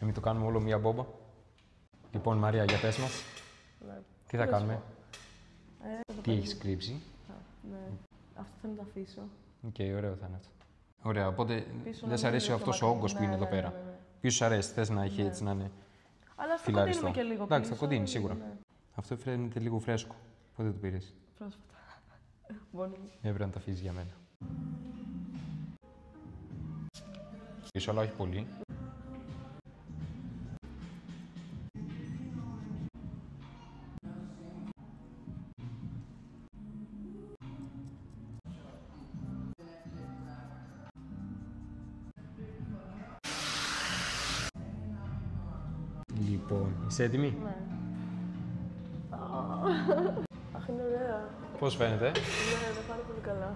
μην το κάνουμε όλο μία μπόμπα. Λοιπόν, Μαρία, για πες μας. Ναι. Τι θα κάνουμε. Τι έχεις κρύψει. Ναι. Αυτό θέλω να το αφήσω. Οκ, ωραίο θα είναι αυτό. Ωραία, οπότε Πίσω δεν σ' αρέσει αυτός ο όγκος που είναι εδώ πέρα. Ποιος σ' αρέσει, θες να έχει έτσι να είναι Αλλά θα φιλαριστό. κοντίνουμε και λίγο. Εντάξει, θα πίσω, κοντίνει σίγουρα. ναι. Αυτό φαίνεται λίγο φρέσκο. Πότε το πήρες. Πρόσφατα. Μόνο. Έπρεπε να τα αφήσεις για μένα. Πίσω, αλλά όχι πολύ. Λοιπόν, είσαι έτοιμη. Ναι. Αχ, είναι ωραία. Πώς φαίνεται. Ναι, θα πάρει πολύ καλά.